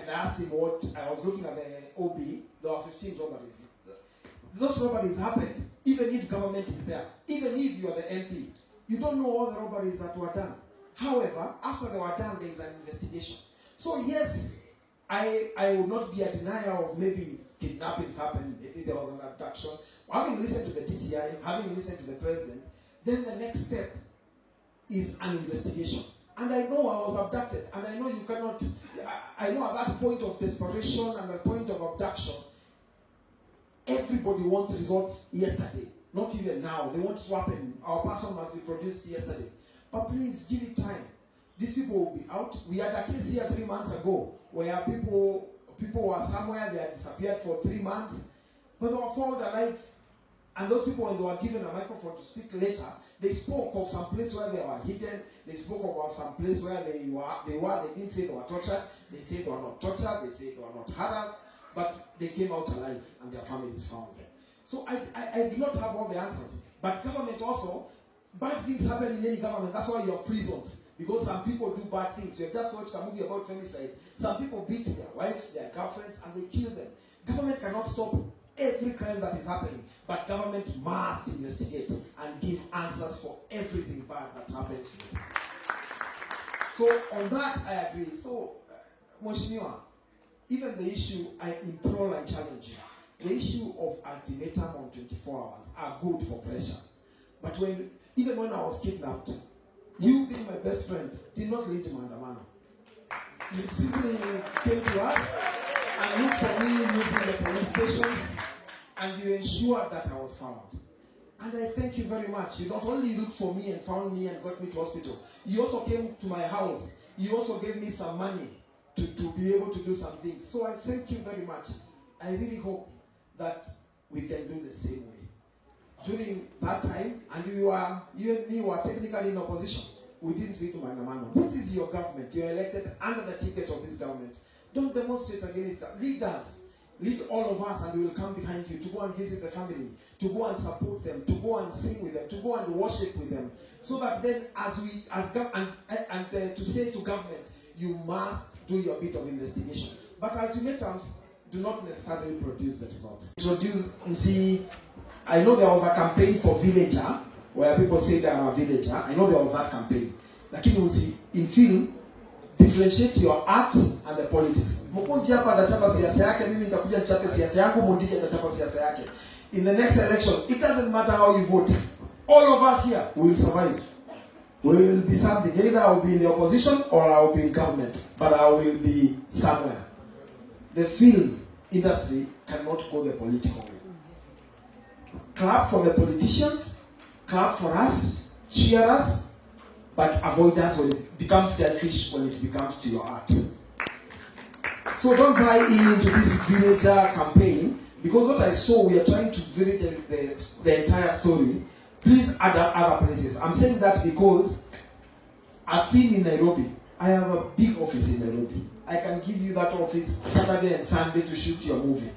and I asked him what, I was looking at the OB, there were 15 robberies. Those robberies happened even if government is there, even if you are the MP. You don't know all the robberies that were done. However, after they were done, there is an investigation. So yes, I would not be a denier of maybe kidnappings happened, maybe there was an abduction. Having listened to the TCI, having listened to the president, then the next step is an investigation. And I know I was abducted, and I know you cannot, I know at that point of desperation and the point of abduction, everybody wants results yesterday, not even now. They want to happen. Our person must be produced yesterday. But please give it time. These people will be out. We had a case here 3 months ago where people were somewhere, they had disappeared for 3 months, but they were found alive. And those people, when they were given a microphone to speak later, they spoke of some place where they were hidden. They spoke about some place where they didn't say they were tortured. They said they were not tortured. They said they were not harassed. But they came out alive and their families found them. So I do not have all the answers. But government also, bad things happen in any government. That's why you have prisons. Because some people do bad things. We have just watched a movie about femicide. Some people beat their wives, their girlfriends, and they kill them. Government cannot stop every crime that is happening. But government must investigate and give answers for everything bad that happens to them. So on that, I agree. So, Mheshimiwa, even the issue, I implore and challenge you. The issue of ultimatum on 24 hours are good for pressure. But even when I was kidnapped, you being my best friend did not lead to Mandamano. You simply came to us and looked for me using the police stations, and you ensured that I was found. And I thank you very much. You not only looked for me and found me and got me to hospital, you also came to my house. You also gave me some money to be able to do some things. So I thank you very much. I really hope that we can do the same way. During that time, and you and me were technically in opposition. We didn't lead to Mandamano. This is your government. You're elected under the ticket of this government. Don't demonstrate against that. Lead us. Lead all of us, and we will come behind you to go and visit the family, to go and support them, to go and sing with them, to go and worship with them. So that then, to say to government, you must do your bit of investigation. But ultimatums do not necessarily produce the results. I know there was a campaign for villager, where people say they are a villager. I know there was that campaign. Lakini usi, in film, differentiate your art and the politics. Mkonji hapa atachapa siasa yake, mimi nitakuja nichape siasa yangu, Mondiji atachapa siasa yake. In the next election, it doesn't matter how you vote. All of us here will survive. We will be something. Either I will be in the opposition or I will be in government. But I will be somewhere. The film industry cannot go the political way. Clap for the politicians, clap for us, cheer us, but avoid us when it becomes selfish, when it becomes to your art. So don't buy into this villager campaign, because what I saw, we are trying to village the entire story. Please add other places. I'm saying that because, as seen in Nairobi, I have a big office in Nairobi. I can give you that office Saturday and Sunday to shoot your movie.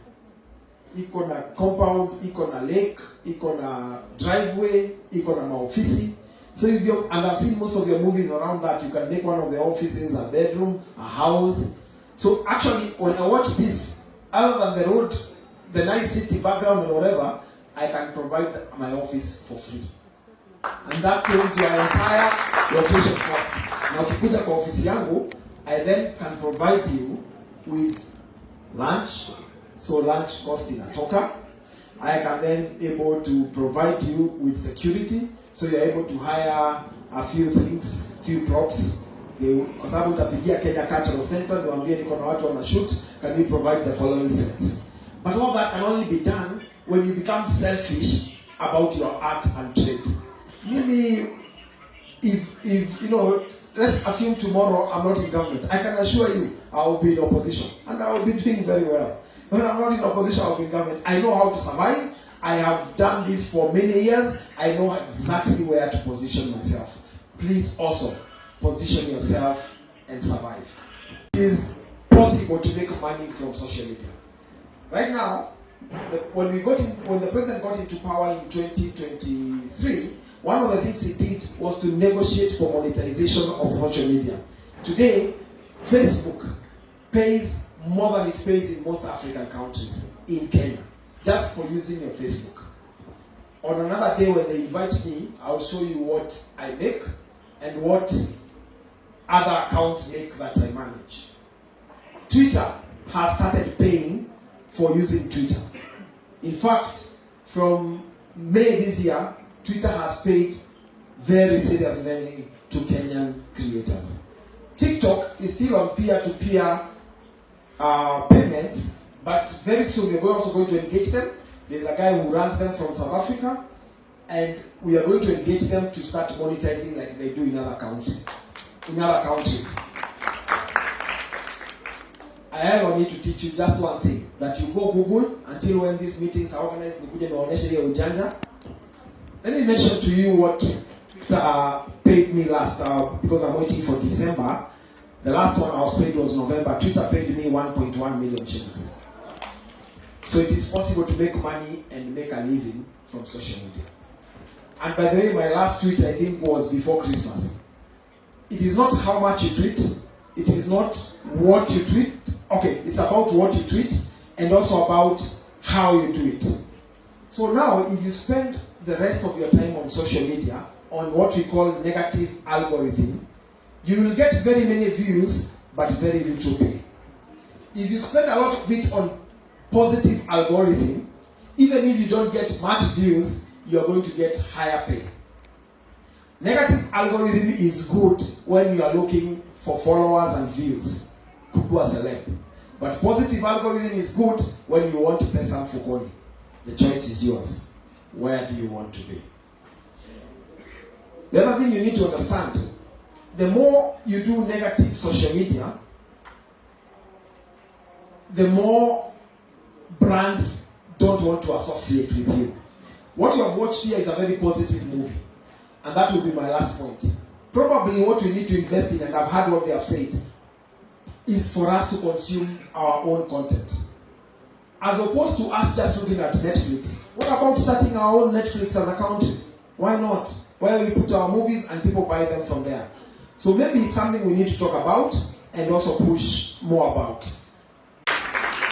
Iko na compound, iko na lake, iko na driveway, iko na maofisi. So if you and I've seen most of your movies around that, you can make one of the offices a bedroom, a house. So actually, when I watch this, other than the road, the nice city background and whatever, I can provide my office for free. And that saves your entire location cost. Now, ukikuja kwa office yangu, I then can provide you with lunch. So lunch cost inatoka. I can then able to provide you with security. So you're able to hire a few things, few props. Kwa sababu utapigia Kenya Cultural Center, niwaambie niko na watu wana shoot, can we provide the following sets? But all that can only be done when you become selfish about your art and trade. Maybe if you know, let's assume tomorrow I'm not in government. I can assure you I will be in opposition and I will be doing very well. When I'm not in opposition, I will be in government. I know how to survive. I have done this for many years. I know exactly where to position myself. Please also position yourself and survive. It is possible to make money from social media. Right now, when the president got into power in 2023, one of the things he did was to negotiate for monetization of social media. Today, Facebook pays more than it pays in most African countries in Kenya, just for using your Facebook. On another day when they invite me, I'll show you what I make and what other accounts make that I manage. Twitter has started paying for using Twitter. In fact, from May this year, Twitter has paid very serious money to Kenyan creators. TikTok is still on peer-to-peer payments, but very soon we're also going to engage them. There's a guy who runs them from South Africa, and we are going to engage them to start monetizing like they do in other countries. I don't need to teach you just one thing, that you go Google until when these meetings are organized. Let me mention to you what Twitter paid me last, because I'm waiting for December. The last one I was paid was November. Twitter paid me 1.1 million shillings. So it is possible to make money and make a living from social media. And by the way, my last tweet I think was before Christmas. It is not how much you tweet. It is not what you tweet. Okay, it's about what you tweet and also about how you do it. So now, if you spend the rest of your time on social media on what we call negative algorithm, you will get very many views but very little pay. If you spend a lot of it on positive algorithm, even if you don't get much views, you're going to get higher pay. Negative algorithm is good when you are looking for followers and views, kukua celeb. But positive algorithm is good when you want to pay some fukoni. The choice is yours. Where do you want to be? The other thing you need to understand, the more you do negative social media, the more brands don't want to associate with you. What you have watched here is a very positive movie. And that will be my last point. Probably what we need to invest in, and I've heard what they have said, is for us to consume our own content. As opposed to us just looking at Netflix. What about starting our own Netflix as a country? Why not? Where we put our movies and people buy them from there. So maybe it's something we need to talk about and also push more about.